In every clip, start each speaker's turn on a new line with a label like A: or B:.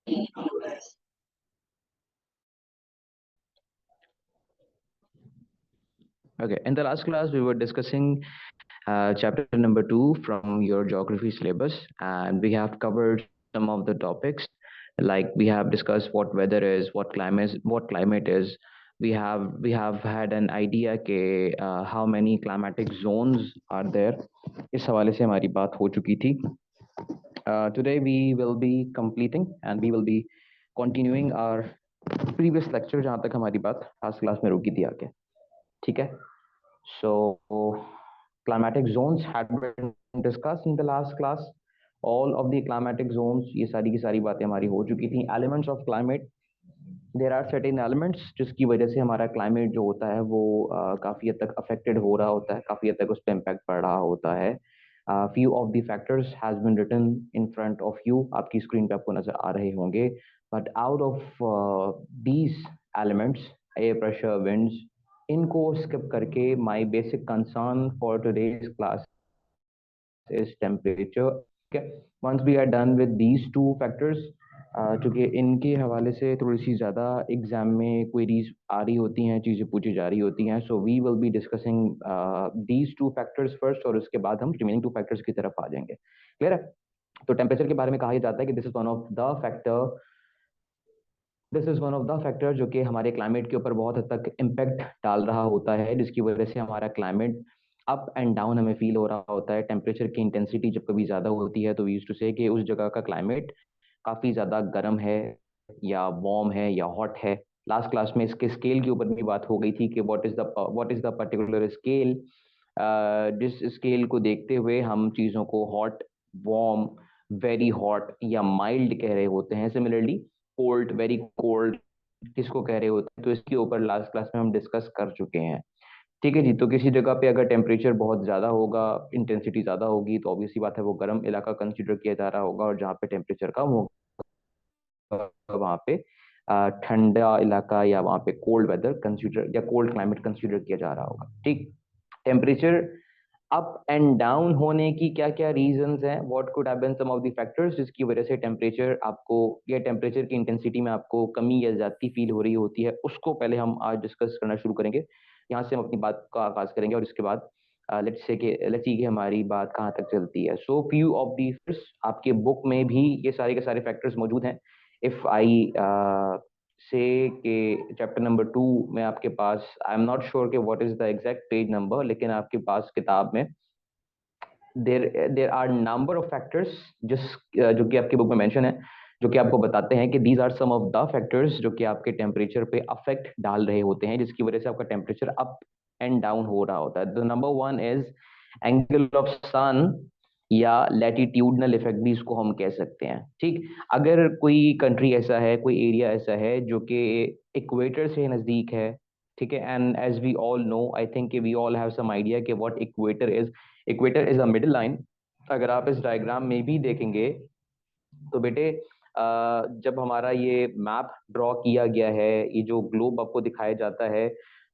A: Okay, in the last class, we were discussing chapter number 2 from your geography syllabus, and we have covered some of the topics. Like we have discussed what weather is, what climate is. We have had an idea के how many climatic zones are there. इस हवाले से हमारी बात हो चुकी थी. Today we will be completing and we will be continuing our previous lecture जहाँ तक हमारी बात last class में रुकी थी आके. ठीक है? So climatic zones had been discussed in the last class. All of the climatic zones, ये सारी की सारी बातें हमारी हो चुकी थी. Elements of climate, there are certain elements जिसकी वजह से हमारा climate जो होता है वो काफ़ी हद तक affected हो रहा होता है, काफ़ी हद तक उस पर impact पड़ रहा होता है. Few of the factors has been written in front of you. आपकी screen पे आपको नजर आ रहे होंगे. But out of these elements, air pressure, winds, इनको skip करके my basic concern for today's class is temperature. Okay, once we are done with these two factors, चूंकि इनके हवाले से थोड़ी सी ज़्यादा एग्जाम में क्वेरीज आ रही होती हैं, चीज़ें पूछी जा रही होती हैं, so we will be discussing these two factors first और उसके बाद हम रिमेनिंग टू फैक्टर्स की तरफ आ जाएंगे. क्लियर है? तो टेम्परेचर के बारे में कहा जाता है कि this is one of the factor जो कि हमारे क्लाइमेट के ऊपर बहुत हद तक इम्पैक्ट डाल रहा होता है, जिसकी वजह से हमारा क्लाइमेट अप एंड डाउन हमें फील हो रहा होता है. टेम्परेचर की इंटेंसिटी जब कभी ज़्यादा होती है तो वी यूज्ड टू से कि उस जगह का क्लाइमेट काफ़ी ज़्यादा गर्म है या वार्म है या हॉट है. लास्ट क्लास में इसके स्केल के ऊपर भी बात हो गई थी कि what is the particular scale, जिस स्केल को देखते हुए हम चीज़ों को हॉट, वार्म, वेरी हॉट या माइल्ड कह रहे होते हैं. सिमिलरली कोल्ड, वेरी कोल्ड किसको कह रहे होते हैं, तो इसके ऊपर लास्ट क्लास में हम डिस्कस कर चुके हैं. ठीक है जी. तो किसी जगह पे अगर टेम्परेचर बहुत ज़्यादा होगा, इंटेंसिटी ज़्यादा होगी, तो ऑब्वियसली बात है वो गर्म इलाका कंसीडर किया जा रहा होगा, और जहाँ पे टेम्परेचर कम होगा वहाँ पे ठंडा इलाका या वहाँ पे कोल्ड वेदर कंसीडर या कोल्ड क्लाइमेट कंसीडर किया जा रहा होगा. ठीक. टेम्परेचर अप एंड डाउन होने की क्या क्या रीजंस हैं, what could have been some of the factors जिसकी वजह से टेम्परेचर आपको या टेम्परेचर की इंटेंसिटी में आपको कमी या ज्यादती फील हो रही होती है, उसको पहले हम आज डिस्कस करना शुरू करेंगे. यहाँ से हम अपनी बात का आगाज करेंगे और इसके बाद लेट्स सी कि हमारी बात कहाँ तक चलती है. So few of the factors आपके बुक में भी ये सारे के सारे फैक्टर्स मौजूद हैं. इफ आई से के चैप्टर नंबर 2 में आपके पास, आई एम नॉट श्योर कि what is the exact page number, लेकिन आपके पास किताब में there are number of factors जिस जो कि आपकी बुक में मेंशन है, जो कि आपको बताते हैं कि these are some of the factors जो कि आपके टेम्परेचर पे अफेक्ट डाल रहे होते हैं, जिसकी वजह से आपका टेम्परेचर अप एंड डाउन हो रहा होता है. The number 1 is angle of sun या लैटिट्यूडनल इफेक्ट भी इसको हम कह सकते हैं. ठीक. अगर कोई कंट्री ऐसा है, कोई एरिया ऐसा है जो कि इक्वेटर से नजदीक है, ठीक है, and as we all know, I think we all have some idea कि what equator is. Equator is a middle line. अगर आप इस डायग्राम में भी देखेंगे तो बेटे जब हमारा ये मैप ड्रॉ किया गया है, ये जो ग्लोब आपको दिखाया जाता है,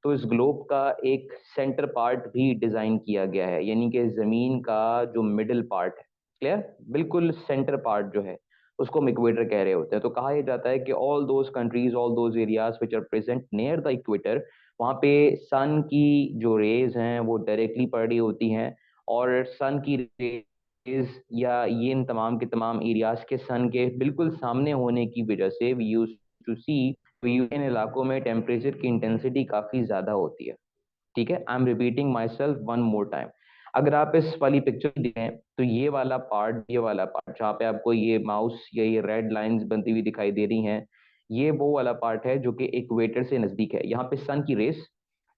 A: तो इस ग्लोब का एक सेंटर पार्ट भी डिजाइन किया गया है, यानी कि जमीन का जो मिडिल पार्ट है, क्लियर, बिल्कुल सेंटर पार्ट जो है उसको हम इक्वेटर कह रहे होते हैं. तो कहा यह जाता है कि all those countries, all those areas which are present near the equator, वहाँ पे सन की जो रेज हैं वो डायरेक्टली पड़ रही होती हैं, और सन की या ये इन तमाम के तमाम एरियाज के सन के बिल्कुल सामने होने की वजह से वी यूज टू सी इन इलाकों में टेम्परेचर की इंटेंसिटी काफी ज्यादा होती है. ठीक है. I am repeating my self one more time. अगर आप इस वाली पिक्चर देखें तो ये वाला पार्ट जहाँ पे आपको ये माउस या ये रेड लाइंस बनती हुई दिखाई दे रही हैं, ये वो वाला पार्ट है जो कि इक्वेटर से नजदीक है. यहाँ पे सन की रेस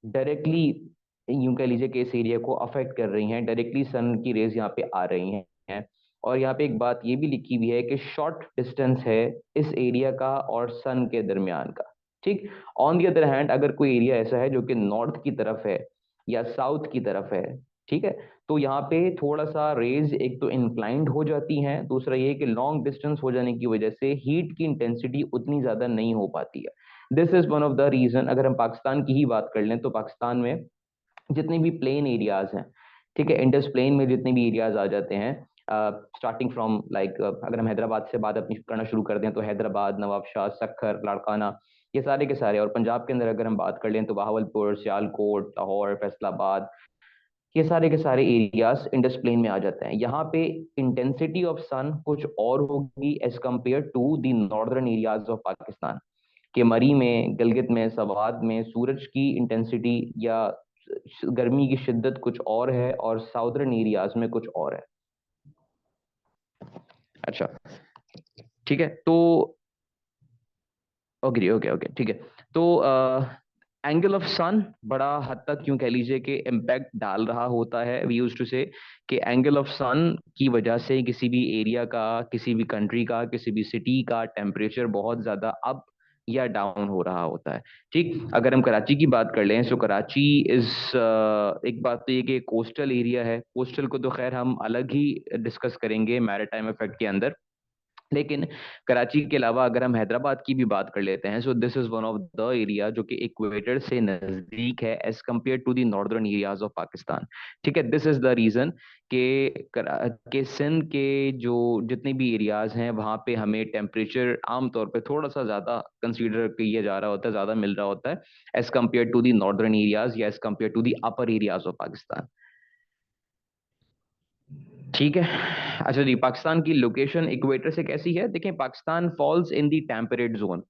A: डायरेक्टली, यूं कह लीजिए कि इस एरिया को अफेक्ट कर रही हैं, डायरेक्टली सन की रेज यहाँ पे आ रही हैं. और यहाँ पे एक बात ये भी लिखी हुई है कि शॉर्ट डिस्टेंस है इस एरिया का और सन के दरमियान का. ठीक. ऑन दी अदर हैंड अगर कोई एरिया ऐसा है जो कि नॉर्थ की तरफ है या साउथ की तरफ है, ठीक है, तो यहाँ पे थोड़ा सा रेज एक तो इंक्लाइंड हो जाती हैं, दूसरा ये कि लॉन्ग डिस्टेंस हो जाने की वजह से हीट की इंटेंसिटी उतनी ज्यादा नहीं हो पाती है. This is one of the reason. अगर हम पाकिस्तान की ही बात कर लें तो पाकिस्तान में जितने भी प्लेन एरियाज हैं, ठीक है, इंडस प्लेन में जितने भी एरियाज आ जाते हैं, स्टार्टिंग फ्रॉम लाइक, अगर हम हैदराबाद से बात अपनी करना शुरू कर दें तो हैदराबाद, नवाबशाह, सक्खर, लाड़काना, ये सारे के सारे। और पंजाब के अंदर अगर हम बात कर लें तो बहावलपुर, सियालकोट, लाहौर, फैसलाबाद, ये सारे के सारे एरियाज इंडस प्लेन में आ जाते हैं। यहाँ पे इंटेंसिटी ऑफ सन कुछ और होगी as compare to the northern areas of Pakistan. के मरी में, गिलगित में, सवाद में सूरज की इंटेंसिटी या गर्मी की शिद्दत कुछ और है और साउदर्न एरियाज में कुछ और है। अच्छा, ठीक है। तो ओके ओके ओके, ठीक है। तो एंगल ऑफ सन बड़ा हद तक यूं कह लीजिए कि इम्पैक्ट डाल रहा होता है। वी यूज टू से कि एंगल ऑफ सन की वजह से किसी भी एरिया का, किसी भी कंट्री का, किसी भी सिटी का टेम्परेचर बहुत ज्यादा अप या डाउन हो रहा होता है। ठीक, अगर हम कराची की बात कर लें तो कराची इज, एक बात तो ये कि कोस्टल एरिया है। कोस्टल को तो खैर हम अलग ही डिस्कस करेंगे मैरिटाइम इफेक्ट के अंदर। लेकिन कराची के अलावा अगर हम हैदराबाद की भी बात कर लेते हैं, so this is one of the area जो कि इक्वेटर से नजदीक है as compare to the northern areas of Pakistan. ठीक है, दिस इज द रीजन के सिंध के जो जितने भी एरियाज हैं वहां पे हमें टेम्परेचर आमतौर पे थोड़ा सा ज्यादा कंसीडर किया जा रहा होता है, ज्यादा मिल रहा होता है as compare to the northern areas या as compare to the upper areas of Pakistan. ठीक है। अच्छा जी, पाकिस्तान की लोकेशन इक्वेटर से कैसी है? देखें, Pakistan falls in the temperate zone.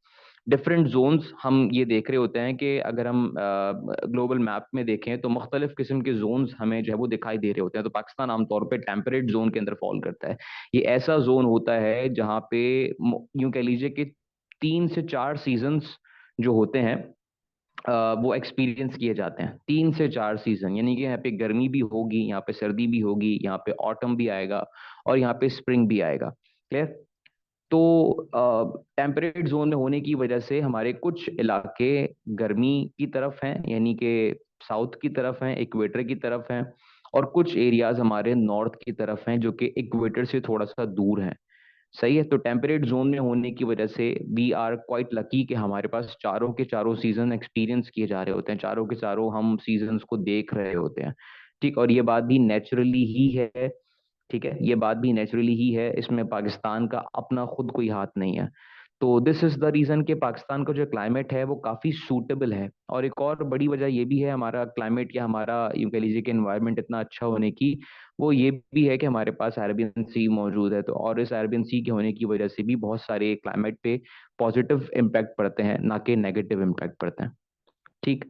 A: Different zones हम ये देख रहे होते हैं कि अगर हम ग्लोबल मैप में देखें तो मुख्तलिफ किस्म के जोन्स हमें जो है वो दिखाई दे रहे होते हैं। तो पाकिस्तान आमतौर पे टेम्परेट जोन के अंदर फॉल करता है। ये ऐसा जोन होता है जहाँ पे यूं कह लीजिए कि 3 से 4 सीजन्स जो होते हैं वो एक्सपीरियंस किए जाते हैं। 3 से 4 सीजन, यानी कि यहाँ पे गर्मी भी होगी, यहाँ पे सर्दी भी होगी, यहाँ पे ऑटम भी आएगा और यहाँ पे स्प्रिंग भी आएगा। क्लियर? तो टेम्परेट जोन में होने की वजह से हमारे कुछ इलाके गर्मी की तरफ हैं, यानी कि साउथ की तरफ हैं, इक्वेटर की तरफ हैं, और कुछ एरियाज हमारे नॉर्थ की तरफ हैं जो कि इक्वेटर से थोड़ा सा दूर हैं। सही है। तो टेम्परेट जोन में होने की वजह से वी आर क्वाइट लकी कि हमारे पास चारों के चारों सीजन एक्सपीरियंस किए जा रहे होते हैं, चारों के चारों हम सीजन्स को देख रहे होते हैं। ठीक, और ये बात भी नेचुरली ही है। ठीक है, ये बात भी नेचुरली ही है, इसमें पाकिस्तान का अपना खुद कोई हाथ नहीं है। तो दिस इज द रीजन कि पाकिस्तान का जो क्लाइमेट है वो काफी सूटेबल है। और एक और बड़ी वजह ये भी है हमारा क्लाइमेट या हमारा यूं कह लीजिए कि एनवायरनमेंट इतना अच्छा होने की, वो ये भी है कि हमारे पास अरेबियन सी मौजूद है। तो और इस अरेबियन सी के होने की वजह से भी बहुत सारे क्लाइमेट पे पॉजिटिव इम्पैक्ट पड़ते हैं, ना कि नेगेटिव इम्पैक्ट पड़ते हैं। ठीक,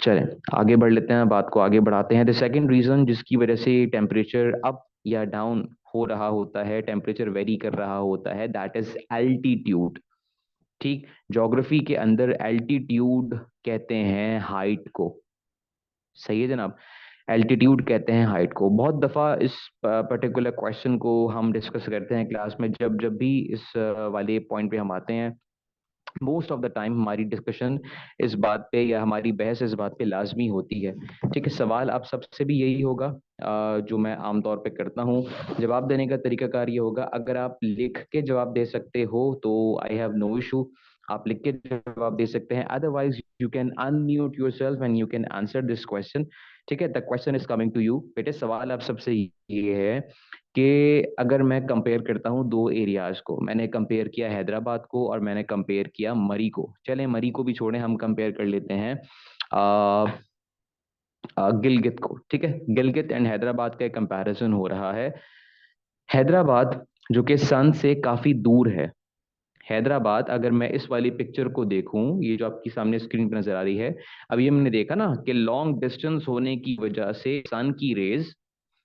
A: चलें आगे बढ़ लेते हैं, बात को आगे बढ़ाते हैं। द सेकंड रीजन जिसकी वजह से टेम्परेचर अप या डाउन हो रहा होता है, टेम्परेचर वेरी कर रहा होता है, दैट इज एल्टीट्यूड। ठीक, ज्योग्राफी के अंदर एल्टीट्यूड कहते हैं हाइट को। सही है जनाब, एल्टीट्यूड कहते हैं हाइट को। बहुत दफा इस पर्टिकुलर क्वेश्चन को हम डिस्कस करते हैं क्लास में, जब जब भी इस वाले पॉइंट पे हम आते हैं। मोस्ट ऑफ द टाइम हमारी डिस्कशन इस बात पे या हमारी बहस इस बात पे लाजमी होती है। ठीक है, सवाल आप सबसे भी यही होगा, जो मैं आमतौर पे करता हूँ। जवाब देने का तरीकाकार ये होगा, अगर आप लिख के जवाब दे सकते हो तो आई हैव नो इशू, आप लिख के जवाब दे सकते हैं। Otherwise you can unmute yourself and you can answer this question. ठीक है, the question is coming to you. बेटे सवाल आप सबसे ये है कि अगर मैं कंपेयर करता हूँ दो एरियाज को, मैंने कंपेयर किया हैदराबाद को और मैंने कंपेयर किया मरी को। चलें मरी को भी छोड़ें, हम कंपेयर कर लेते हैं आ, गिलगित को। ठीक है, गिलगित एंड हैदराबाद का कंपैरिजन हो रहा है। हैदराबाद जो कि सन से काफी दूर है। हैदराबाद, अगर मैं इस वाली पिक्चर को देखूं, ये जो आपकी सामने स्क्रीन पर नजर आ रही है, अब ये हमने देखा ना कि लॉन्ग डिस्टेंस होने की वजह से सन की रेज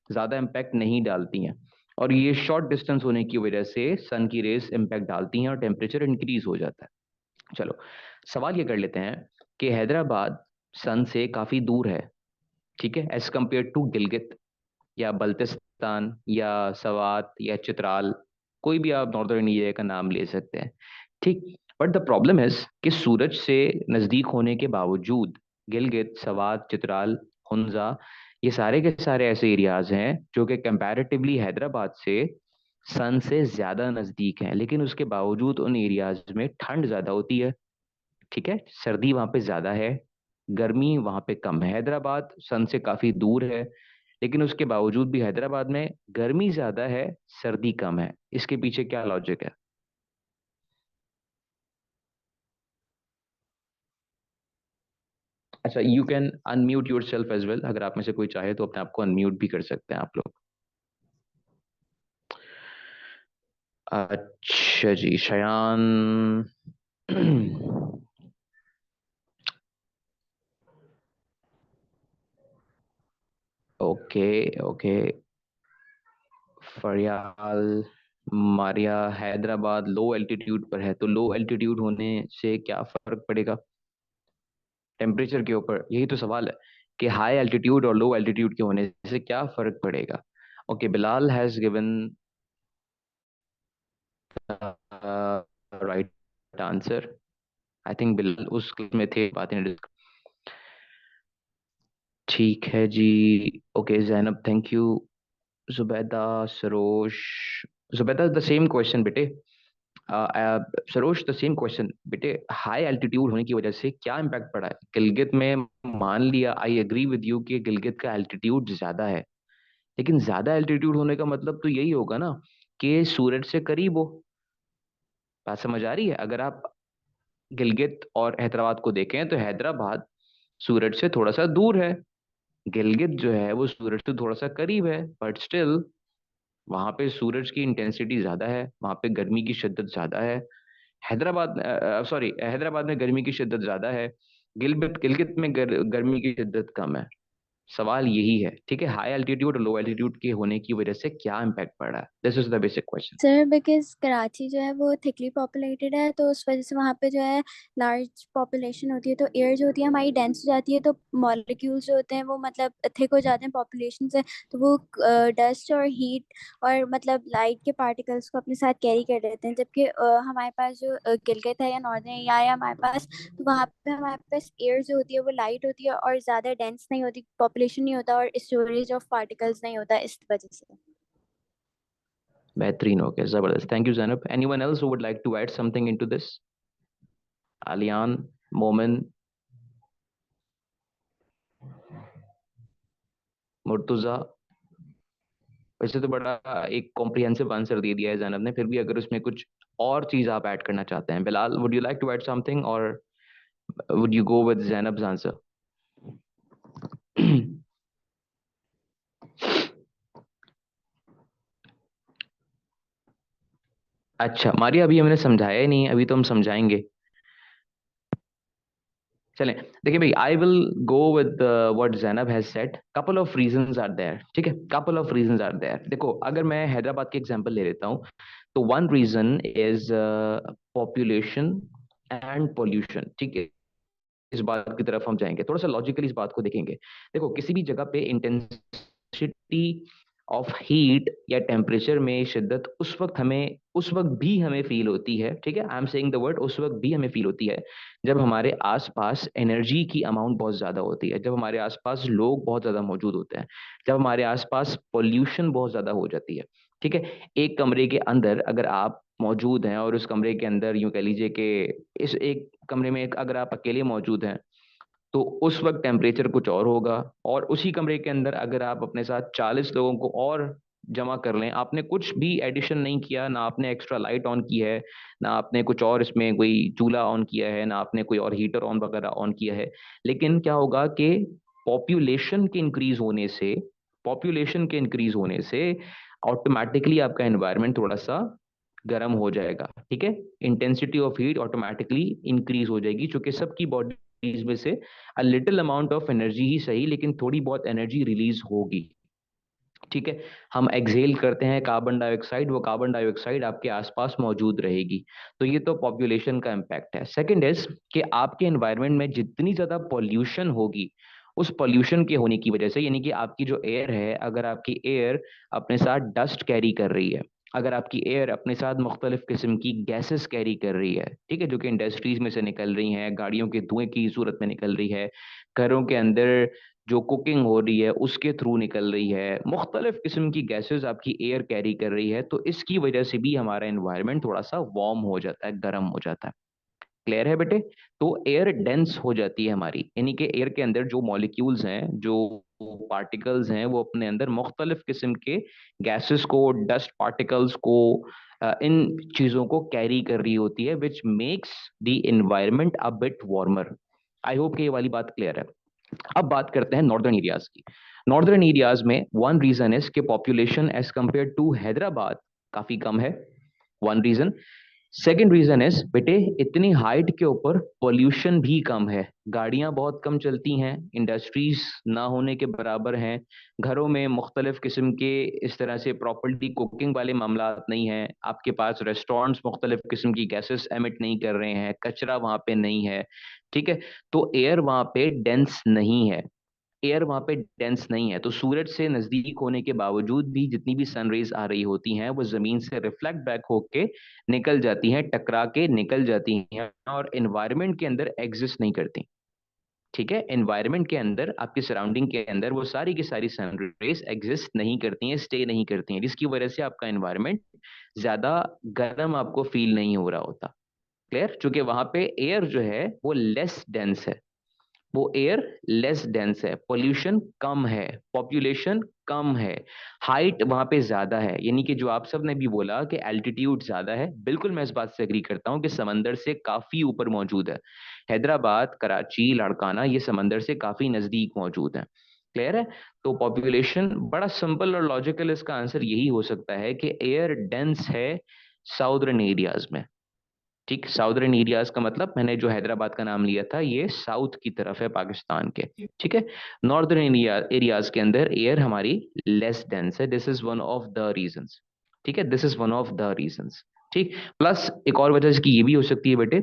A: ज्यादा इम्पैक्ट नहीं डालती हैं, और ये शॉर्ट डिस्टेंस होने की वजह से सन की रेस इम्पैक्ट डालती हैं और टेम्परेचर इंक्रीज हो जाता है। चलो सवाल ये कर लेते हैं कि हैदराबाद सन से काफी दूर है, ठीक है, एज कम्पेयर टू गिलगित या बल्तिस्तान या सवात या चित्राल, कोई भी आप नॉर्दर्न एरिया का नाम ले सकते हैं। ठीक, बट द प्रॉब्लम इज कि सूरज से नजदीक होने के बावजूद गिलगित, सवात, चित्राल, हुंजा, ये सारे के सारे ऐसे एरियाज हैं जो कि कंपैरेटिवली हैदराबाद से सन से ज्यादा नजदीक हैं, लेकिन उसके बावजूद उन एरियाज में ठंड ज्यादा होती है। ठीक है, सर्दी वहां पे ज्यादा है, गर्मी वहां पे कम है। हैदराबाद सन से काफी दूर है, लेकिन उसके बावजूद भी हैदराबाद में गर्मी ज्यादा है, सर्दी कम है। इसके पीछे क्या लॉजिक है? अच्छा, you can unmute yourself as well, अगर आप में से कोई चाहे तो अपने आप को अनम्यूट भी कर सकते हैं आप लोग। अच्छा जी, Shayan. Okay, okay. Fariyal, Maria, Hyderabad low altitude पर है, तो लो एल्टीट्यूड होने से क्या फर्क पड़ेगा टेम्परेचर के ऊपर? यही तो सवाल है कि हाई एल्टीट्यूड और लो एल्टीट्यूड के होने से क्या फर्क पड़ेगा। Okay, Bilal has given right answer. I think Bilal उस क्लास में थे, बातें ठीक है जी। Okay Zainab, thank you. Zubaida, Sarosh. Zubaida, the same question बेटे। सरोज, द सेम क्वेश्चन बेटे। हाई एल्टीट्यूड होने की वजह से क्या इम्पैक्ट पड़ा है गिलगित में? मान लिया, आई एग्री विद यू कि गिलगित का एल्टीट्यूड ज्यादा है, लेकिन ज्यादा एल्टीट्यूड होने का मतलब तो यही होगा ना कि सूरज से करीब हो। बात समझ आ रही है? अगर आप गिलगित और हैदराबाद को देखें तो हैदराबाद सूरज से थोड़ा सा दूर है, गिलगित जो है वो सूरज से थोड़ा सा करीब है, बट स्टिल वहां पे सूरज की इंटेंसिटी ज्यादा है, वहां पे गर्मी की शिद्दत ज्यादा है। हैदराबाद, सॉरी, हैदराबाद में गर्मी की शिद्दत ज्यादा है, गिलगित गिलगित में गर्मी की शिद्दत कम है। सवाल यही है, ठीक है, हाई एल्टीट्यूड और लो एल्टीट्यूड के होने की वजह से क्या इम्पैक्ट पड़ रहा है। This is the basic question.
B: Sir because Karachi जो है वो थिकली पॉपुलेटेड है, तो उस वजह से वहाँ पे जो है लार्ज पॉपुलेशन होती है, तो एयर जो होती है हमारी डेंस हो जाती है, तो मॉलिक्यूल्स जो होते हैं वो मतलब थिक हो जाते हैं पॉपुलेशन से, तो वो डस्ट और हीट और मतलब लाइट के पार्टिकल्स को अपने साथ कैरी कर लेते हैं। जबकि हमारे पास जो गिलगित है या नॉर्दर्न एरिया है हमारे पास, तो वहाँ पे हमारे पास एयर जो होती है वो लाइट होती है और ज़्यादा डेंस नहीं होती, पॉपुलेशन नहीं होता और स्टोरेज ऑफ पार्टिकल्स नहीं होता इस वजह से।
A: बेहतरीन, हो गया, जबरदस्त, thank you Zainab. Anyone else who would like to add something into this? Aliyan, Momin, Murtuza. वैसे तो बड़ा एक कॉम्प्रिहेंसिव आंसर दे दिया है जैनब ने, फिर भी अगर उसमें कुछ और चीज आप ऐड करना चाहते हैं, Bilal, would you like to add something और would you go with Zainab's answer? अच्छा मारिया, अभी हमने समझाया ही नहीं, अभी तो हम समझाएंगे। चलें, देखिए भाई, I will go with what Zainab has said. Couple of reasons are there, ठीक है, couple of reasons are there. देखो, अगर मैं हैदराबाद के एग्जांपल ले लेता हूँ, तो one reason is population and pollution, ठीक है। इस बात की तरफ हम जाएंगे, थोड़ा सा लॉजिकली इस बात को देखेंगे। देखो, किसी भी जगह पे इंटेंसिटी ऑफ हीट या टेम्परेचर में शिद्दत उस वक्त भी हमें फील होती है, ठीक है, I am saying the word, उस वक्त भी हमें फील होती है जब हमारे आसपास एनर्जी की अमाउंट बहुत ज्यादा होती है, जब हमारे आसपास लोग बहुत ज्यादा मौजूद होते हैं, जब हमारे आसपास पोल्यूशन बहुत ज्यादा हो जाती है, ठीक है। एक कमरे के अंदर अगर आप मौजूद हैं और उस कमरे के अंदर यूं कह लीजिए कि इस एक कमरे में अगर आप अकेले मौजूद हैं, तो उस वक्त टेम्परेचर कुछ और होगा। और उसी कमरे के अंदर अगर आप अपने साथ 40 लोगों को और जमा कर लें, आपने कुछ भी एडिशन नहीं किया, ना आपने एक्स्ट्रा लाइट ऑन की है, ना आपने कुछ और इसमें कोई चूल्हा ऑन किया है, ना आपने कोई और हीटर ऑन वगैरह ऑन किया है, लेकिन क्या होगा कि पॉपुलेशन के इंक्रीज होने से पॉपुलेशन के इंक्रीज होने से ऑटोमेटिकली आपका एनवायरनमेंट थोड़ा सा गर्म हो जाएगा, ठीक है। Intensity of heat automatically increase हो जाएगी, क्योंकि सबकी बॉडीज में से a little amount of energy ही सही, लेकिन थोड़ी बहुत एनर्जी रिलीज होगी, ठीक है। हम एक्सहेल करते हैं कार्बन डाइऑक्साइड, वो कार्बन डाइऑक्साइड आपके आसपास मौजूद रहेगी। तो ये तो पॉपुलेशन का इम्पैक्ट है। सेकंड इज कि आपके एनवायरनमेंट में जितनी ज्यादा पॉल्यूशन होगी, उस पॉल्यूशन के होने की वजह से, यानी कि आपकी जो एयर है, अगर आपकी एयर अपने साथ डस्ट कैरी कर रही है, अगर आपकी एयर अपने साथ मुख्तलिफ किस्म की गैसेस कैरी कर रही है, ठीक है, जो कि इंडस्ट्रीज में से निकल रही हैं, गाड़ियों के धुएं की सूरत में निकल रही है, घरों के अंदर जो कुकिंग हो रही है उसके थ्रू निकल रही है, मुख्तलिफ किस्म की गैसेस आपकी एयर कैरी कर रही है, तो इसकी वजह से भी हमारा एनवायरनमेंट थोड़ा सा वार्म हो जाता है, गर्म हो जाता है। क्लियर है बेटे? तो एयर डेंस हो जाती है हमारी, यानी कि एयर के अंदर जो मॉलिक्यूल्स हैं, जो पार्टिकल्स हैं, वो अपने अंदर मुख्तलिफ किस्म के गैसेस को, डस्ट पार्टिकल्स को, इन चीज़ों को कैरी कर रही होती है, which makes the environment a bit warmer. I hope कि ये वाली बात क्लियर है। अब बात करते हैं नॉर्दर्न एरियाज की। नॉर्दर्न एरियाज में वन रीजन इज कि population as compare to Hyderabad काफी कम है, one reason. Second reason is बेटे, इतनी हाइट के ऊपर पोल्यूशन भी कम है, गाड़ियां बहुत कम चलती हैं, इंडस्ट्रीज ना होने के बराबर हैं, घरों में मुख्तलिफ किस्म के इस तरह से प्रॉपर्टी कुकिंग वाले मामला नहीं हैं, आपके पास रेस्टोरेंट्स मुख्तलिफ किस्म की गैसेस एमिट नहीं कर रहे हैं, कचरा वहां पे नहीं है। ठीक है, तो एयर वहां पे डेंस नहीं है, एयर वहां पे डेंस नहीं है, तो सूरज से नजदीक होने के बावजूद भी जितनी भी सनरेज आ रही होती हैं वो जमीन से रिफ्लेक्ट बैक होके निकल जाती हैं, टकरा के निकल जाती हैं और एनवायरनमेंट के अंदर एग्जिस्ट नहीं करती। ठीक है, एनवायरनमेंट के अंदर, आपकी सराउंडिंग के अंदर वो सारी की सारी सनरेज एग्जिस्ट नहीं करती हैं, स्टे नहीं करती हैं, जिसकी वजह से आपका एनवायरनमेंट ज्यादा गर्म आपको फील नहीं हो रहा होता। क्लियर? चूंकि वहां पे एयर जो है वो लेस डेंस है, वो एयर लेस डेंस है, पोल्यूशन कम है, पॉपुलेशन कम है, हाइट वहां पे ज्यादा है, यानी कि जो आप सब ने भी बोला कि एल्टीट्यूड ज्यादा है, बिल्कुल मैं इस बात से एग्री करता हूं कि समंदर से काफी ऊपर मौजूद है। हैदराबाद, कराची, लाड़काना ये समंदर से काफी नजदीक मौजूद है। क्लियर है? तो पॉपुलेशन, बड़ा सिंपल और लॉजिकल इसका आंसर यही हो सकता है कि एयर डेंस है साउदर्न एरियाज में। ठीक, साउदर्न एरियाज का मतलब मैंने जो हैदराबाद का नाम लिया था ये साउथ की तरफ है पाकिस्तान के। ठीक है, नॉर्दर्न एरियाज के अंदर एयर हमारी लेस डेंस है, this is one of the reasons. ठीक है, this is one of the reasons. ठीक, प्लस एक और वजह इसकी ये भी हो सकती है बेटे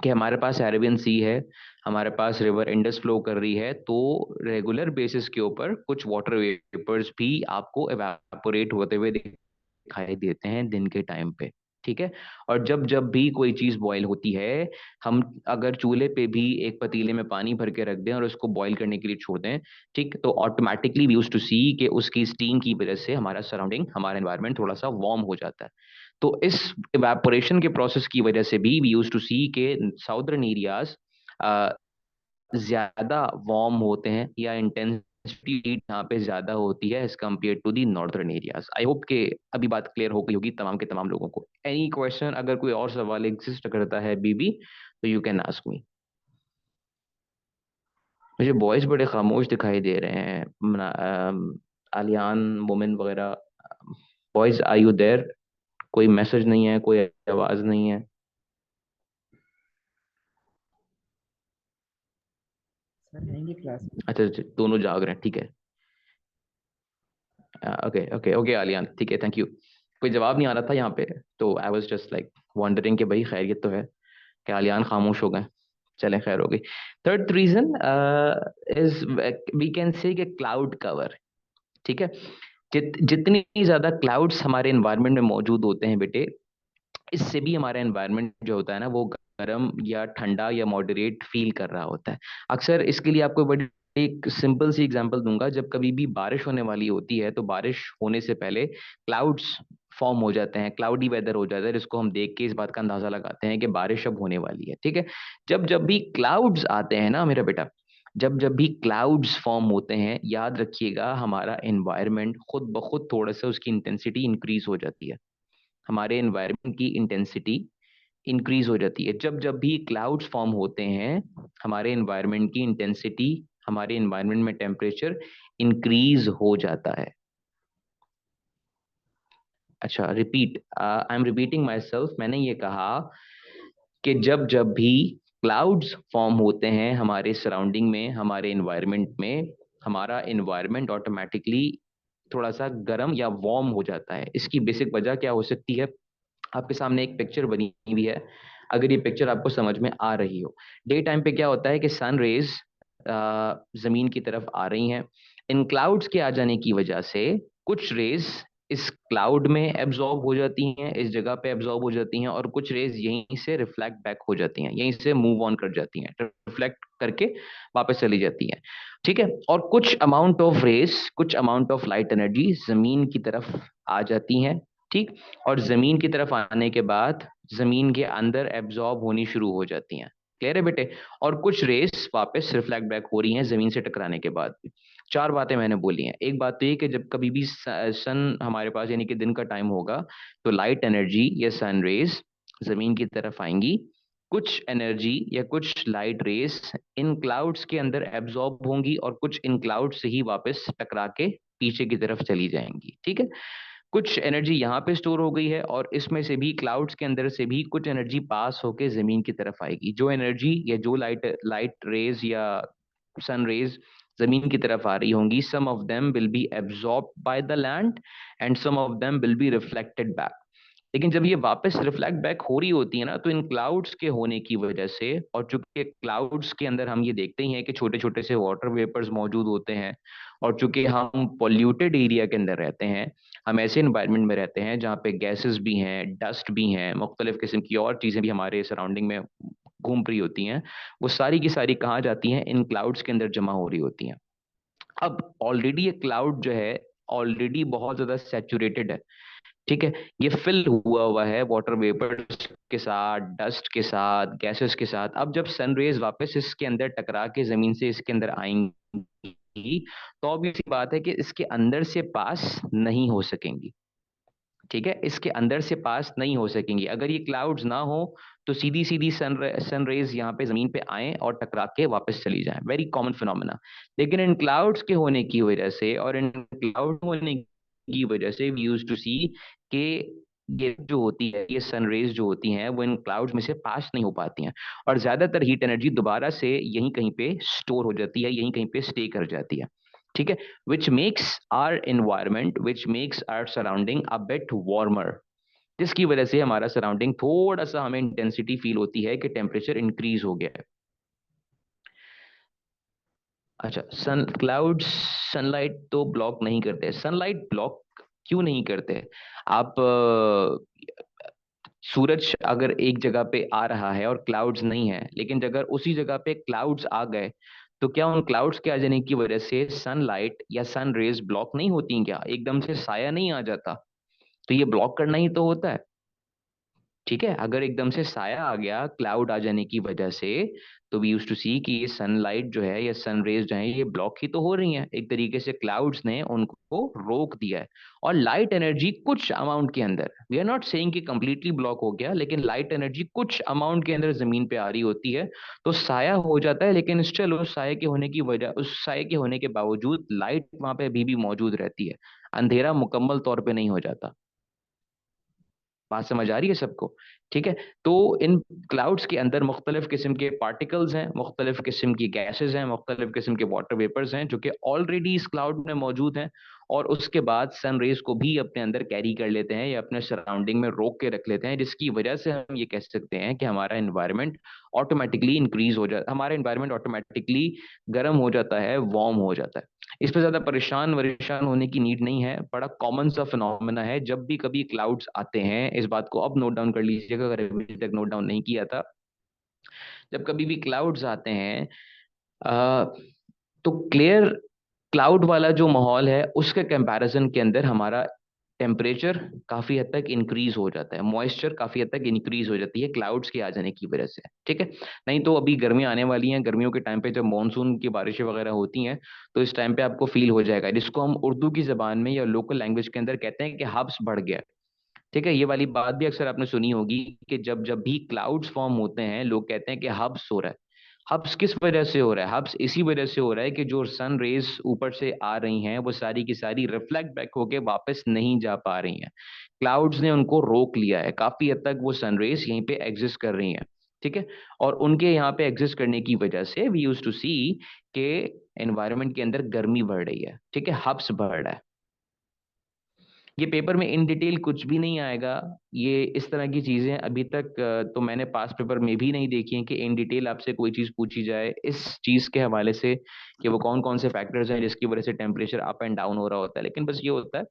A: कि हमारे पास अरेबियन सी है, हमारे पास रिवर इंडस फ्लो कर रही है, तो रेगुलर बेसिस के ऊपर कुछ वाटर वेपर्स भी आपको एवापोरेट होते हुए दिखाई देते हैं दिन के टाइम पे। ठीक है, और जब जब भी कोई चीज बॉईल होती है, हम अगर चूल्हे पे भी एक पतीले में पानी भर के रख दें और उसको बॉईल करने के लिए छोड़ दें, ठीक, तो ऑटोमेटिकली वी यूज टू सी कि उसकी स्टीम की वजह से हमारा सराउंडिंग, हमारा एनवायरनमेंट थोड़ा सा वार्म हो जाता है। तो इस इवेपोरेशन के प्रोसेस की वजह से भी वी यूज टू सी के साउदर्न एरियाज ज्यादा वार्म होते हैं, या इंटेंसिटी हीट यहाँ पे ज्यादा होती है as compare to the northern areas. I hope कि अभी बात क्लियर हो गई होगी तमाम के तमाम लोगों को। एनी क्वेश्चन, अगर कोई और सवाल एग्जिस्ट करता है बीबी, तो यू कैन आस्क मी। मुझे बॉयज बड़े खामोश दिखाई दे रहे हैं, आलियान, मोमिन वगैरह। Boys, are you there? कोई मैसेज नहीं है, कोई आवाज नहीं है।
C: सर रहेंगे क्लास में।
A: अच्छा अच्छा, दोनों जाग रहे हैं, ठीक है। ओके ओके ओके आलियान, ठीक है, थैंक यू। कोई जवाब नहीं आ रहा था यहाँ पे, तो I was just like wondering कि भाई खैरियत तो है, कि आलियान खामोश हो गए। चलें, खैर हो गई। Third reason is, we can say कि क्लाउड कवर। ठीक है, जितनी ज्यादा क्लाउड्स हमारे एनवायरनमेंट में मौजूद होते हैं बेटे, इससे भी हमारा एनवायरनमेंट जो होता है ना वो गर्म या ठंडा या मॉडरेट फील कर रहा होता है। अक्सर इसके लिए आपको बड़ी एक सिंपल सी एग्जांपल दूंगा, जब कभी भी बारिश होने वाली होती है तो बारिश होने से पहले क्लाउड्स फॉर्म हो जाते हैं, क्लाउडी वेदर हो जाता है, जिसको हम देख के इस बात का अंदाजा लगाते हैं कि बारिश अब होने वाली है। ठीक है, जब जब भी क्लाउड्स आते हैं ना मेरा बेटा, जब जब भी क्लाउड्स फॉर्म होते हैं, याद रखिएगा हमारा एनवायरनमेंट खुद ब खुद थोड़ा सा उसकी इंटेंसिटी इंक्रीज हो जाती है, हमारे एनवायरनमेंट की इंटेंसिटी इंक्रीज हो जाती है। जब जब भी क्लाउड्स फॉर्म होते हैं, हमारे एनवायरनमेंट की इंटेंसिटी, हमारे एनवायरनमेंट में टेम्परेचर इंक्रीज हो जाता है। अच्छा, repeat, I am repeating my self, मैंने ये कहा कि जब जब भी क्लाउड्स फॉर्म होते हैं हमारे सराउंडिंग में, हमारे एनवायरनमेंट में, हमारा एनवायरनमेंट ऑटोमेटिकली थोड़ा सा गर्म या वार्म हो जाता है। इसकी बेसिक वजह क्या हो सकती है? आपके सामने एक पिक्चर बनी हुई है, अगर ये पिक्चर आपको समझ में आ रही हो, डे टाइम पे क्या होता है कि सन रेज जमीन की तरफ आ रही हैं, इन क्लाउड्स के आ जाने की वजह से कुछ रेज इस क्लाउड में एब्जॉर्ब हो जाती हैं, इस जगह पे एब्जॉर्ब हो जाती हैं, और कुछ रेज यहीं से रिफ्लेक्ट बैक हो जाती हैं, यहीं से मूव ऑन कर जाती हैं, रिफ्लेक्ट करके वापस चली जाती हैं। ठीक है, और कुछ अमाउंट ऑफ रेज, कुछ अमाउंट ऑफ लाइट एनर्जी जमीन की तरफ आ जाती हैं। ठीक, और जमीन की तरफ आने के बाद जमीन के अंदर एब्जॉर्ब होनी शुरू हो जाती हैं। क्लियर है बेटे? और कुछ रेस वापस रिफ्लेक्ट बैक हो रही हैं जमीन से टकराने के बाद भी। चार बातें मैंने बोली हैं। एक बात तो ये कि जब कभी भी सन हमारे पास यानी कि दिन का टाइम होगा तो लाइट एनर्जी या सन रेज जमीन की तरफ आएंगी। कुछ एनर्जी या कुछ लाइट रेस इन क्लाउड्स के अंदर एब्जॉर्ब होंगी और कुछ इन क्लाउड से ही वापस टकरा के पीछे की तरफ चली जाएंगी। ठीक है? कुछ एनर्जी यहाँ पे स्टोर हो गई है और इसमें से भी क्लाउड्स के अंदर से भी कुछ एनर्जी पास होके जमीन की तरफ आएगी। जो एनर्जी या जो लाइट लाइट रेज या सन रेज जमीन की तरफ आ रही होंगी, some of them will be absorb by the land and some of them will be reflected back. लेकिन जब ये वापस रिफ्लेक्ट बैक हो रही होती है ना, तो इन क्लाउड्स के होने की वजह से, और चूंकि क्लाउड्स के अंदर हम ये देखते ही हैं कि छोटे छोटे से वाटर वेपर्स मौजूद होते हैं, और चूंकि हम पॉल्यूटेड एरिया के अंदर रहते हैं, हम ऐसे इन्वायरमेंट में रहते हैं जहाँ पे गैसेस भी हैं, डस्ट भी हैं, मुख्तलिफ किस्म की और चीज़ें भी हमारे सराउंडिंग में घूम रही होती हैं। वो सारी की सारी कहाँ जाती हैं? इन क्लाउड्स के अंदर जमा हो रही होती हैं। अब ऑलरेडी ये क्लाउड जो है ऑलरेडी बहुत ज्यादा सैचुरेटेड है। ठीक है? ये फिल हुआ हुआ है वाटर वेपर्स के साथ, डस्ट के साथ, गैसेस के साथ। अब जब सन रेज वापस इसके अंदर टकरा के जमीन से इसके अंदर आएंगी तो ऑब्वियस सी बात है कि इसके अंदर से पास नहीं हो सकेंगी। ठीक है? इसके अंदर से पास नहीं हो सकेंगी। अगर ये क्लाउड्स ना हो तो सीधी सीधी सन रेज यहाँ पे जमीन पे आए और टकरा के वापस चली जाएं। Very common phenomena. लेकिन इन क्लाउड्स के होने की वजह से और इन क्लाउड होने की वजह से वी यूज टू सी कि ये जो होती है, ये सन रेज जो होती हैं वो इन क्लाउड्स में से पास नहीं हो पाती हैं, और ज्यादातर हीट एनर्जी दोबारा से यहीं कहीं पे स्टोर हो जाती है, यहीं कहीं पे स्टे कर जाती है। ठीक है? which makes our environment, which makes our surrounding a bit warmer, जिसकी वजह से हमारा सराउंडिंग थोड़ा सा हमें इंटेंसिटी फील होती है कि टेम्परेचर इंक्रीज हो गया है। अच्छा, क्लाउड्स सनलाइट तो ब्लॉक नहीं करते। सनलाइट ब्लॉक क्यों नहीं करते? आप सूरज अगर एक जगह पे आ रहा है और क्लाउड्स नहीं है, लेकिन अगर उसी जगह पे क्लाउड्स आ गए तो क्या उन क्लाउड्स के आ जाने की वजह से सनलाइट या सन रेज ब्लॉक नहीं होती? क्या एकदम से साया नहीं आ जाता? तो ये ब्लॉक करना ही तो होता है। ठीक है? अगर एकदम से साया आ गया क्लाउड आ जाने की वजह से, तो वी यूज टू सी कि ये सनलाइट जो है या सन रेज जो है ये ब्लॉक ही तो हो रही हैं। एक तरीके से क्लाउड्स ने उनको रोक दिया है। और लाइट एनर्जी कुछ अमाउंट के अंदर, वी आर नॉट सेइंग कि कंप्लीटली ब्लॉक हो गया, लेकिन लाइट एनर्जी कुछ अमाउंट के अंदर जमीन पे आ रही होती है, तो साया हो जाता है। लेकिन स्टिल उस साये के होने की वजह, उस साये के होने के बावजूद लाइट वहां पे अभी भी मौजूद रहती है। अंधेरा मुकम्मल तौर पे नहीं हो जाता। बात समझ आ रही है सबको? ठीक है? तो इन क्लाउड्स के अंदर मुख्तलिफ किस्म के पार्टिकल्स हैं, मुख्तलिफ किस्म की गैसेज हैं, मुख्तलिफ किस्म के वाटर वेपर्स हैं जो कि ऑलरेडी इस क्लाउड में मौजूद हैं, और उसके बाद सन रेज को भी अपने अंदर कैरी कर लेते हैं या अपने सराउंडिंग में रोक के रख लेते हैं, जिसकी वजह से हम ये कह सकते हैं कि हमारा इन्वायरमेंट ऑटोमेटिकली इंक्रीज हो जाता, हमारा इन्वायरमेंट ऑटोमेटिकली गर्म हो जाता है, वार्म हो जाता है। इस पर ज्यादा परेशान वरेशान होने की नीड नहीं है। बड़ा कॉमन सा फिनोमेना है। जब भी कभी क्लाउड्स आते हैं, इस बात को अब नोट डाउन कर लीजिएगा अगर अभी तक नोट डाउन नहीं किया था। जब कभी भी क्लाउड्स आते हैं अ, तो क्लियर क्लाउड वाला जो माहौल है उसके कंपैरिजन के अंदर हमारा टेम्परेचर काफी हद तक इंक्रीज हो जाता है, मॉइस्चर काफी हद तक इंक्रीज हो जाती है क्लाउड्स के आ जाने की वजह से। ठीक है? नहीं तो अभी गर्मियां आने वाली हैं, गर्मियों के टाइम पे जब मानसून की बारिशें वगैरह होती हैं तो इस टाइम पे आपको फील हो जाएगा, जिसको हम उर्दू की जबान में या लोकल लैंग्वेज के अंदर कहते हैं कि हब्स बढ़ गया। ठीक है? ये वाली बात भी अक्सर आपने सुनी होगी कि जब जब भी क्लाउड्स फॉर्म होते हैं लोग कहते हैं कि हब्स हो रहा है। हब्स किस वजह से हो रहा है? हब्स इसी वजह से हो रहा है कि जो सन रेज ऊपर से आ रही हैं वो सारी की सारी रिफ्लेक्ट बैक होके वापस नहीं जा पा रही हैं। क्लाउड्स ने उनको रोक लिया है, काफी हद तक वो सन रेज यहीं पे एग्जिस्ट कर रही हैं। ठीक है? और उनके यहाँ पे एग्जिस्ट करने की वजह से वी यूज टू सी के एनवायरनमेंट के अंदर गर्मी बढ़ रही है। ठीक है? हब्स बढ़ रहा है। ये पेपर में इन डिटेल कुछ भी नहीं आएगा। ये इस तरह की चीजें अभी तक तो मैंने पास पेपर में भी नहीं देखी हैं कि इन डिटेल आपसे कोई चीज पूछी जाए इस चीज के हवाले से कि वो कौन कौन से फैक्टर्स हैं जिसकी वजह से टेम्परेचर अप एंड डाउन हो रहा होता है। लेकिन बस ये होता है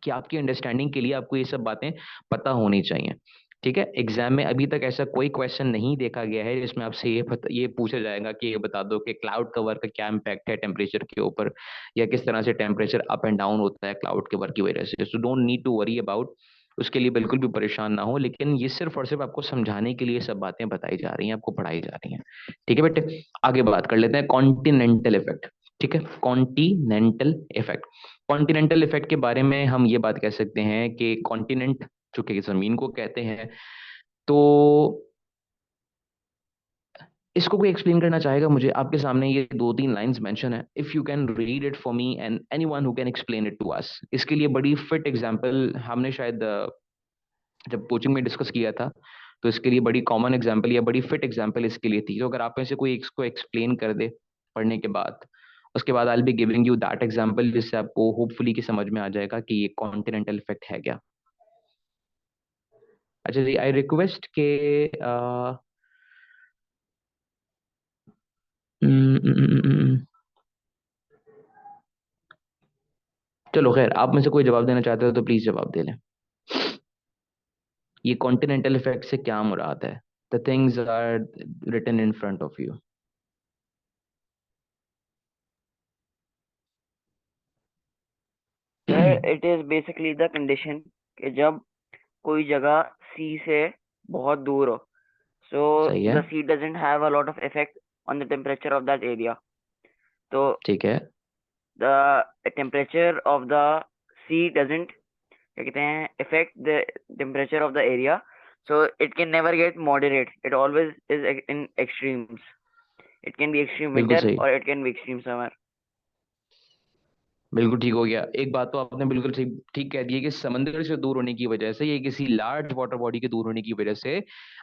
A: कि आपकी अंडरस्टैंडिंग के लिए आपको ये सब बातें पता होनी चाहिए। ठीक है? एग्जाम में अभी तक ऐसा कोई क्वेश्चन नहीं देखा गया है जिसमें आपसे ये पूछा जाएगा कि ये बता दो कि क्लाउड कवर का क्या इम्पैक्ट है टेम्परेचर के ऊपर, या किस तरह से टेम्परेचर अप एंड डाउन होता है क्लाउड कवर की वजह से। So don't need to worry about उसके लिए बिल्कुल भी परेशान ना हो, लेकिन ये सिर्फ और सिर्फ आपको समझाने के लिए सब बातें बताई जा रही हैं, आपको पढ़ाई जा रही हैं। ठीक है बेटे, आगे बात कर लेते हैं कॉन्टिनेंटल इफेक्ट। ठीक है, कॉन्टिनेंटल इफेक्ट। कॉन्टिनेंटल इफेक्ट के बारे में हम ये बात कह सकते हैं कि कॉन्टिनेंट जो कि जमीन को कहते हैं, तो इसको कोई एक्सप्लेन करना चाहेगा मुझे? आपके सामने ये दो तीन लाइंस मेंशन है, if you can read it for me and anyone who can explain it to us. इसके लिए बड़ी फिट एग्जांपल हमने शायद जब कोचिंग में डिस्कस किया था, तो इसके लिए बड़ी कॉमन एग्जांपल या बड़ी फिट एग्जांपल इसके लिए थी। तो अगर आप में से कोई इसको एक्सप्लेन कर दे पढ़ने के बाद, उसके बाद I will be giving you that example, जिससे आपको होपफुली की समझ में आ जाएगा कि ये कॉन्टिनेंटल इफेक्ट है क्या। अच्छा जी, आई रिक्वेस्ट के हम्म, हम्म, हम्म, चलो खैर, आप में से कोई जवाब देना चाहते हो तो प्लीज जवाब दे लें। ये कॉन्टिनेंटल इफेक्ट से क्या मुराद है? The things are written in front of you.
D: Sir it is basically the condition कि जब कोई जगह सी से बहुत दूर हो, so
A: सही है।
D: the sea doesn't have a lot of effect on the temperature of that area. तो
A: ठीक है।
D: the temperature of the sea doesn't, क्या कहते हैं, affect the temperature of the area, so it can never get moderate, it always is in extremes. It can be extreme
A: बिल्कुल
D: winter
A: सही,
D: or it can be extreme summer.
A: बिल्कुल ठीक हो गया। एक बात तो आपने बिल्कुल ठीक ठीक कह दी है कि समंदर से दूर होने की वजह से, ये किसी लार्ज वाटर बॉडी के दूर होने की वजह से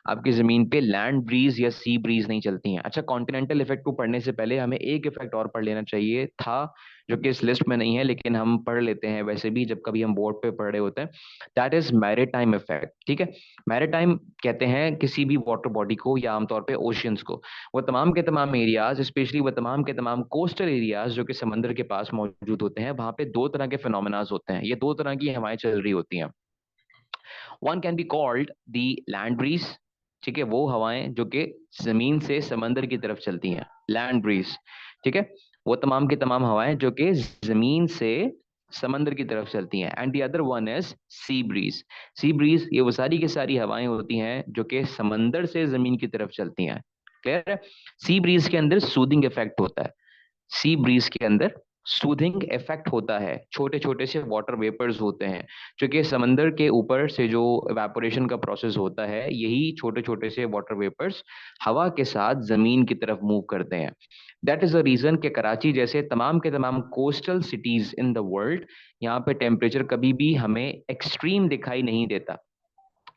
A: आपकी जमीन पे लैंड ब्रीज या सी ब्रीज नहीं चलती हैं। अच्छा, कॉन्टिनेंटल इफेक्ट को पढ़ने से पहले हमें एक इफेक्ट और पढ़ लेना चाहिए था, जो कि इस लिस्ट में नहीं है, लेकिन हम पढ़ लेते हैं वैसे भी जब कभी हम बोर्ड पे पढ़ रहे होते हैं। That is maritime effect. ठीक है, मैरीटाइम कहते हैं किसी भी वाटर बॉडी को, या आमतौर पर ओशियंस को। वो तमाम के तमाम एरियाज, स्पेशली वो तमाम के तमाम कोस्टल एरियाज जो कि समंदर के पास मौजूद होते हैं, वहां पे दो तरह के फिनोमेनाज होते हैं, ये दो तरह की हवाएं चल रही होती हैं। One can be called the land breeze. ठीक है, वो हवाएं जो कि जमीन से समंदर की तरफ चलती हैं, लैंड ब्रीज। ठीक है, वो तमाम की तमाम हवाएं जो कि जमीन से समंदर की तरफ चलती हैं। And the other one is sea breeze. Sea breeze ये वो सारी की सारी हवाएं होती हैं जो कि समंदर से जमीन की तरफ चलती हैं। क्लियर है? सी ब्रीज के अंदर सूदिंग इफेक्ट होता है। सी ब्रीज के अंदर सूदिंग इफेक्ट होता है, छोटे छोटे से वाटर वेपर्स होते हैं, क्योंकि समंदर के ऊपर से जो इवेपोरेशन का प्रोसेस होता है, यही छोटे छोटे से वाटर वेपर्स हवा के साथ जमीन की तरफ मूव करते हैं। दैट इज द रीजन कि कराची जैसे तमाम के तमाम coastal cities in the world, यहाँ पे टेम्परेचर कभी भी हमें एक्सट्रीम दिखाई नहीं देता।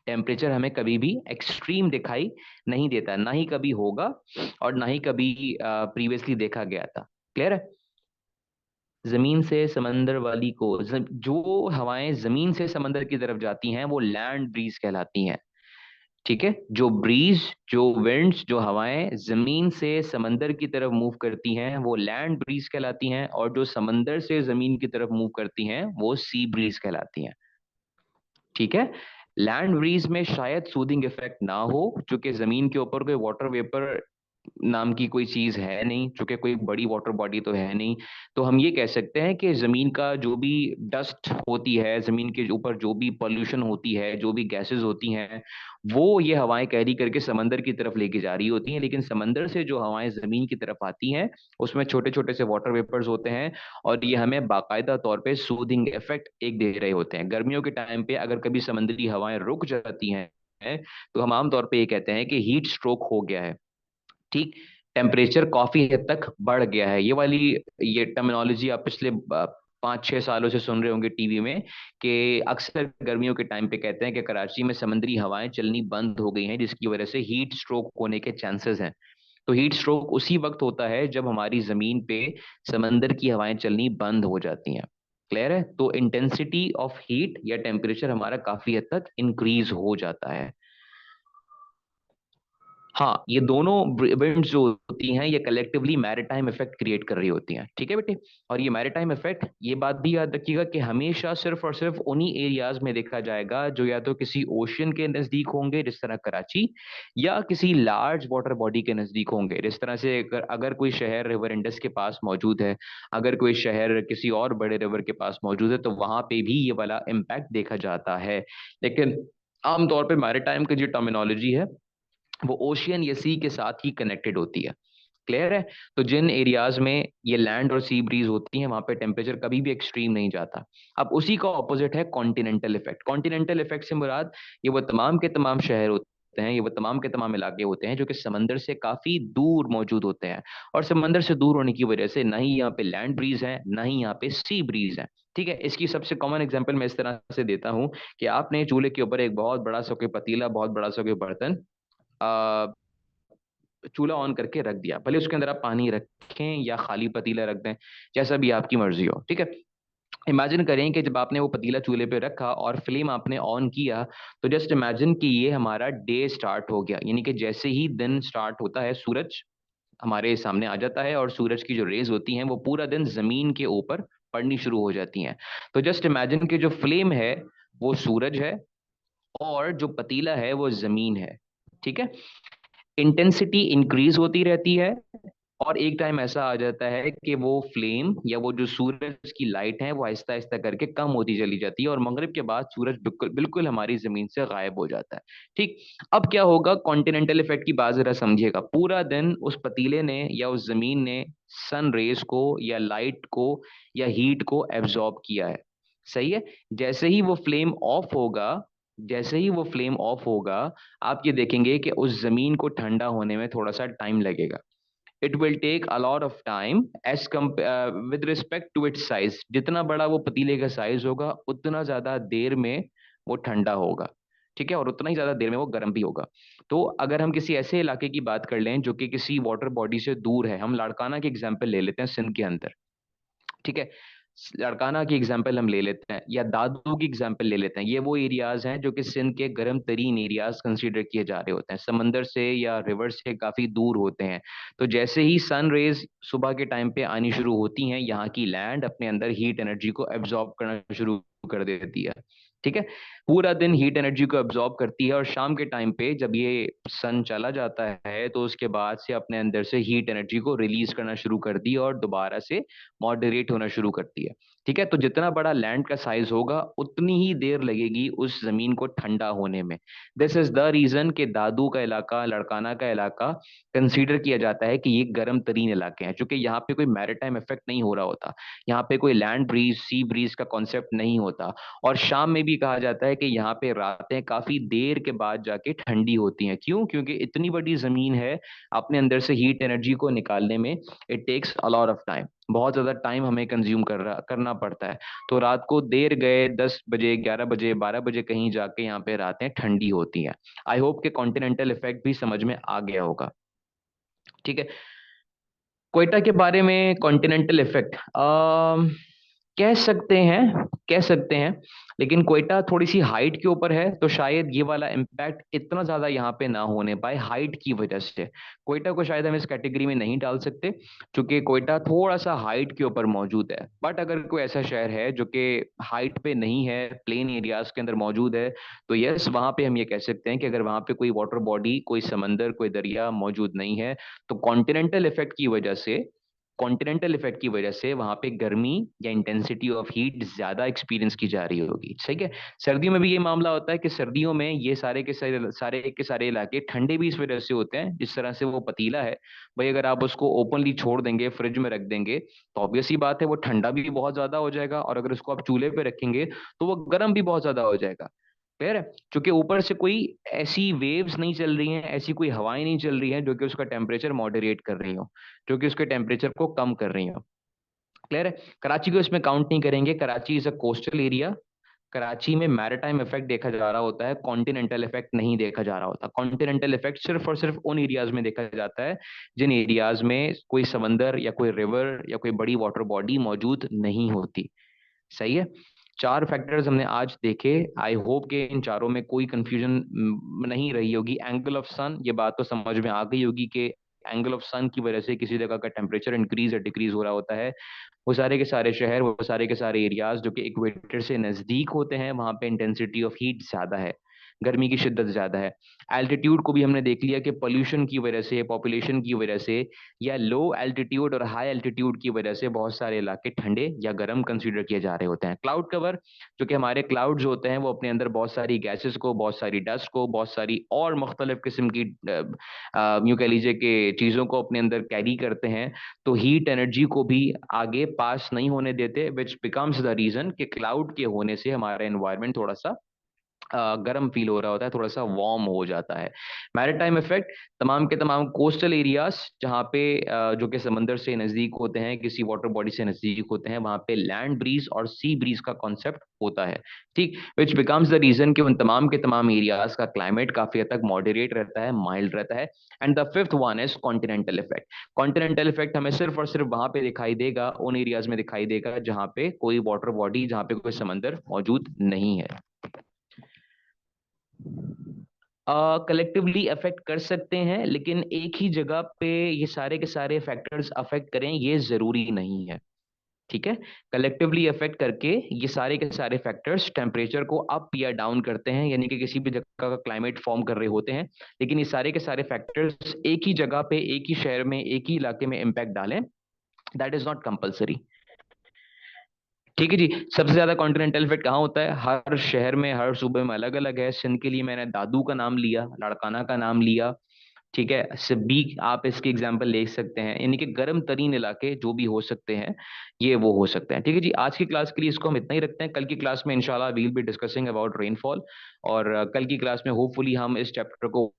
A: टेम्परेचर हमें कभी भी एक्सट्रीम दिखाई नहीं देता, ना ही कभी होगा और ना ही कभी प्रीवियसली देखा गया था। क्लियर है? जमीन से समंदर वाली को जो हवाएं जमीन से समंदर की तरफ जाती हैं वो लैंड ब्रीज कहलाती हैं। ठीक है, जो ब्रीज, जो विंड्स, जो हवाएं जमीन से समंदर की तरफ मूव करती हैं वो लैंड ब्रीज कहलाती हैं, और जो समंदर से जमीन की तरफ मूव करती हैं वो सी ब्रीज कहलाती हैं। ठीक है, लैंड ब्रीज में शायद सूदिंग इफेक्ट ना हो, क्योंकि जमीन के ऊपर कोई वाटर वेपर नाम की कोई चीज है नहीं, चूंकि कोई बड़ी वाटर बॉडी तो है नहीं। तो हम ये कह सकते हैं कि जमीन का जो भी डस्ट होती है, जमीन के ऊपर जो भी पॉल्यूशन होती है, जो भी गैसेस होती हैं, वो ये हवाएं कैरी करके समंदर की तरफ लेके जा रही होती हैं। लेकिन समंदर से जो हवाएं जमीन की तरफ आती हैं, उसमें छोटे छोटे से वाटर वेपर्स होते हैं, और ये हमें बाकायदा तौर पे सूदिंग इफेक्ट एक दे रहे होते हैं। गर्मियों के टाइम पे अगर कभी समुद्री हवाएं रुक जाती हैं, तो हम आमतौर पे ये कहते हैं कि हीट स्ट्रोक हो गया है। ठीक, टेम्परेचर काफी हद तक बढ़ गया है। ये टर्मिनोलॉजी आप पिछले 5-6 सालों से सुन रहे होंगे टीवी में, कि अक्सर गर्मियों के टाइम पे कहते हैं कि कराची में समुद्री हवाएं चलनी बंद हो गई हैं, जिसकी वजह से हीट स्ट्रोक होने के चांसेस हैं। तो हीट स्ट्रोक उसी वक्त होता है जब हमारी जमीन पे समंदर की हवाएं चलनी बंद हो जाती हैं। क्लियर है? तो इंटेंसिटी ऑफ हीट या टेम्परेचर हमारा काफी हद तक इंक्रीज हो जाता है। हाँ, ये दोनों इवेंट्स जो होती हैं ये कलेक्टिवली मैरिटाइम इफेक्ट क्रिएट कर रही होती हैं, ठीक है बेटे। और ये मैरिटाइम इफेक्ट, ये बात भी याद रखिएगा कि हमेशा सिर्फ और सिर्फ उन्हीं एरियाज में देखा जाएगा जो या तो किसी ओशन के नजदीक होंगे जिस तरह कराची, या किसी लार्ज वाटर बॉडी के नजदीक होंगे जिस तरह से अगर कोई शहर रिवर इंडस के पास मौजूद है, अगर कोई शहर किसी और बड़े रिवर के पास मौजूद है, तो वहां पे भी ये वाला इम्पैक्ट देखा जाता है। लेकिन आमतौर पर मैरिटाइम की जो टर्मिनोलॉजी है वो ओशियन या सी के साथ ही कनेक्टेड होती है। क्लियर है? तो जिन एरियाज में ये लैंड और सी ब्रीज होती हैं वहां पे टेम्परेचर कभी भी एक्सट्रीम नहीं जाता। अब उसी का ऑपोजिट है कॉन्टिनेंटल इफेक्ट। कॉन्टिनेंटल इफेक्ट से मुराद ये वो तमाम के तमाम शहर होते हैं, ये वो तमाम के तमाम इलाके होते हैं जो कि समंदर से काफी दूर मौजूद होते हैं। और समंदर से दूर होने की वजह से ना ही यहाँ पे लैंड ब्रीज है, ना ही यहाँ पे सी ब्रीज है। ठीक है, इसकी सबसे कॉमन एग्जांपल मैं इस तरह से देता हूँ कि आपने चूल्हे के ऊपर एक बहुत बड़ा सा कोई पतीला, बहुत बड़ा सा कोई बर्तन चूल्हा ऑन करके रख दिया, भले उसके अंदर आप पानी रखें या खाली पतीला रख दें, जैसा भी आपकी मर्जी हो। ठीक है, इमेजिन करें कि जब आपने वो पतीला चूल्हे पे रखा और फ्लेम आपने ऑन किया, तो जस्ट इमेजिन कि ये हमारा डे स्टार्ट हो गया, यानी कि जैसे ही दिन स्टार्ट होता है सूरज हमारे सामने आ जाता है और सूरज की जो रेज होती हैं वो पूरा दिन जमीन के ऊपर पड़नी शुरू हो जाती हैं। तो जस्ट इमेजिन कि जो फ्लेम है वो सूरज है और जो पतीला है वो जमीन है। ठीक है, इंटेंसिटी इंक्रीज होती रहती है और एक टाइम ऐसा आ जाता है कि वो फ्लेम या वो जो सूरज की लाइट है वो आहिस्ता आहिस्ता करके कम होती चली जाती है और मगरिब के बाद सूरज बिल्कुल बिल्कुल हमारी जमीन से गायब हो जाता है। ठीक, अब क्या होगा, कॉन्टिनेंटल इफेक्ट की बात जरा समझिएगा। पूरा दिन उस पतीले ने या उस जमीन ने सन रेज को या लाइट को या हीट को एब्जॉर्ब किया है। सही है, जैसे ही वो फ्लेम ऑफ होगा, जैसे ही वो फ्लेम ऑफ होगा, आप ये देखेंगे कि उस जमीन को ठंडा होने में थोड़ा सा टाइम लगेगा। It will take a lot of time as with respect to its size. जितना बड़ा वो पतीले का साइज होगा उतना ज्यादा देर में वो ठंडा होगा। ठीक है, और उतना ही ज्यादा देर में वो गर्म भी होगा। तो अगर हम किसी ऐसे इलाके की बात कर लें जो कि किसी वाटर बॉडी से दूर है, हम लाड़काना की एग्जाम्पल ले लेते हैं सिंध के अंदर। ठीक है, लड़काना की एग्जाम्पल हम ले लेते हैं या दादू की एग्जाम्पल ले लेते हैं। ये वो एरियाज हैं जो कि सिंध के गर्म तरीन एरियाज कंसीडर किए जा रहे होते हैं, समंदर से या रिवर से काफी दूर होते हैं। तो जैसे ही सन रेज सुबह के टाइम पे आनी शुरू होती हैं, यहाँ की लैंड अपने अंदर हीट एनर्जी को एब्जॉर्ब करना शुरू कर देती है। ठीक है, पूरा दिन हीट एनर्जी को एब्जॉर्ब करती है और शाम के टाइम पे जब ये सन चला जाता है तो उसके बाद से अपने अंदर से हीट एनर्जी को रिलीज करना शुरू कर दी और दोबारा से मॉडरेट होना शुरू करती है। ठीक है, तो जितना बड़ा लैंड का साइज होगा उतनी ही देर लगेगी उस जमीन को ठंडा होने में। दिस इज द रीजन कि दादू का इलाका, लड़काना का इलाका कंसीडर किया जाता है कि ये गर्म तरीन इलाके हैं, क्योंकि यहाँ पे कोई मैरिटाइम इफेक्ट नहीं हो रहा होता, यहाँ पे कोई लैंड ब्रीज सी ब्रीज का कॉन्सेप्ट नहीं होता। और शाम में भी कहा जाता है कि यहाँ पे रातें काफी देर के बाद जाके ठंडी होती हैं। क्यों? क्योंकि इतनी बड़ी जमीन है, अपने अंदर से हीट एनर्जी को निकालने में it takes a lot of time, बहुत ज्यादा टाइम हमें कंज्यूम करना पड़ता है। तो रात को देर गए 10 बजे, 11 बजे, 12 बजे कहीं जाके यहाँ पे रातें ठंडी होती हैं। आई होप के कॉन्टिनेंटल इफेक्ट भी समझ में आ गया होगा। ठीक है, क्वेटा के बारे में कॉन्टिनेंटल इफेक्ट कह सकते हैं, लेकिन क्वेटा थोड़ी सी हाइट के ऊपर है तो शायद ये वाला इम्पैक्ट इतना ज्यादा यहाँ पे ना होने पाए हाइट की वजह से। क्वेटा को शायद हम इस कैटेगरी में नहीं डाल सकते क्योंकि क्वेटा थोड़ा सा हाइट के ऊपर मौजूद है। बट अगर कोई ऐसा शहर है जो कि हाइट पे नहीं है, प्लेन एरियाज के अंदर मौजूद है, तो यस वहां पे हम ये कह सकते हैं कि अगर वहां पे कोई वाटर बॉडी, कोई समंदर, कोई दरिया मौजूद नहीं है, तो कॉन्टिनेंटल इफेक्ट की वजह से वहां पे गर्मी या इंटेंसिटी ऑफ हीट ज्यादा एक्सपीरियंस की जा रही होगी। ठीक है, सर्दियों में भी ये मामला होता है कि सर्दियों में ये सारे इलाके ठंडे भी इस वजह से होते हैं, जिस तरह से वो पतीला है भाई, अगर आप उसको ओपनली छोड़ देंगे, फ्रिज में रख देंगे, तो ऑब्वियस ही बात है वो ठंडा भी बहुत ज्यादा हो जाएगा, और अगर उसको आप चूल्हे पे रखेंगे तो वो गर्म भी बहुत ज्यादा हो जाएगा। क्लियर है? क्योंकि ऊपर से कोई ऐसी वेव्स नहीं चल रही हैं, ऐसी कोई हवाएं नहीं चल रही हैं जो कि उसका टेम्परेचर मॉडरेट कर रही हो, जो कि उसके टेम्परेचर को कम कर रही हो। क्लियर है? कराची को इसमें काउंट नहीं करेंगे, Karachi is a coastal area. Karachi में मैरिटाइम इफेक्ट देखा जा रहा होता है, कॉन्टिनेंटल इफेक्ट नहीं देखा जा रहा होता। कॉन्टिनेंटल इफेक्ट सिर्फ और सिर्फ उन एरियाज में देखा जाता है जिन एरियाज में कोई समंदर या कोई रिवर या कोई बड़ी वाटर बॉडी मौजूद नहीं होती। सही है? 4 फैक्टर्स हमने आज देखे। आई होप कि इन चारों में कोई कंफ्यूजन नहीं रही होगी। एंगल ऑफ सन, ये बात तो समझ में आ गई होगी कि एंगल ऑफ सन की वजह से किसी जगह का टेम्परेचर इंक्रीज या डिक्रीज हो रहा होता है। वो सारे के सारे शहर, वो सारे के सारे एरियाज जो कि इक्वेटर से नजदीक होते हैं, वहां पे इंटेंसिटी ऑफ हीट ज्यादा है, गर्मी की शिद्दत ज्यादा है। एल्टीट्यूड को भी हमने देख लिया कि पोल्यूशन की वजह से, पॉपुलेशन की वजह से, या लो एल्टीट्यूड और हाई एल्टीट्यूड की वजह से बहुत सारे इलाके ठंडे या गर्म कंसीडर किए जा रहे होते हैं। क्लाउड कवर, जो कि हमारे क्लाउड्स होते हैं, वो अपने अंदर बहुत सारी गैसेस को, बहुत सारी डस्ट को, बहुत सारी और मुख्तलिफ किस्म की यूं कह लीजिए कि चीज़ों को अपने अंदर कैरी करते हैं, तो हीट एनर्जी को भी आगे पास नहीं होने देते, विच बिकम्स द रीजन कि क्लाउड के होने से हमारा एनवायरनमेंट थोड़ा सा गर्म फील हो रहा होता है, थोड़ा सा वार्म हो जाता है। मैरिटाइम इफेक्ट, तमाम के तमाम कोस्टल एरियाज जहाँ पे जो कि समंदर से नज़दीक होते हैं, किसी वाटर बॉडी से नज़दीक होते हैं, वहाँ पे लैंड ब्रीज और सी ब्रीज का कॉन्सेप्ट होता है, ठीक, विच बिकम्स द रीजन कि उन तमाम के तमाम एरियाज का क्लाइमेट काफ़ी हद तक मॉडरेट रहता है, माइल्ड रहता है। And the fifth one is continental effect. Continental effect हमें सिर्फ और सिर्फ वहाँ पे दिखाई देगा, उन एरियाज में दिखाई देगा जहाँ पे कोई वाटर बॉडी, जहाँ पे कोई समंदर मौजूद नहीं है। कलेक्टिवली अफेक्ट कर सकते हैं, लेकिन एक ही जगह पे ये सारे के सारे फैक्टर्स अफेक्ट करें ये जरूरी नहीं है, ठीक है। कलेक्टिवली अफेक्ट करके ये सारे के सारे फैक्टर्स टेम्परेचर को अप या डाउन करते हैं, यानी कि किसी भी जगह का क्लाइमेट फॉर्म कर रहे होते हैं, लेकिन ये सारे के सारे फैक्टर्स एक ही जगह पे, एक ही शहर में, एक ही इलाके में इम्पैक्ट डालें, दैट इज नॉट कंपल्सरी, ठीक है जी। सबसे ज्यादा कॉन्टिनेंटल इफेक्ट कहाँ होता है? हर शहर में, हर सूबे में अलग अलग है। सिंध के लिए मैंने दादू का नाम लिया, लाड़काना का नाम लिया, ठीक है। सिब्बी आप इसकी एग्जांपल ले सकते हैं, यानी कि गर्म तरीन इलाके जो भी हो सकते हैं, ये वो हो सकते हैं, ठीक है जी। आज की क्लास के लिए इसको हम इतना ही रखते हैं। कल की क्लास में इंशाल्लाह we'll be discussing about rainfall, और कल की क्लास में होपफुली हम इस चैप्टर को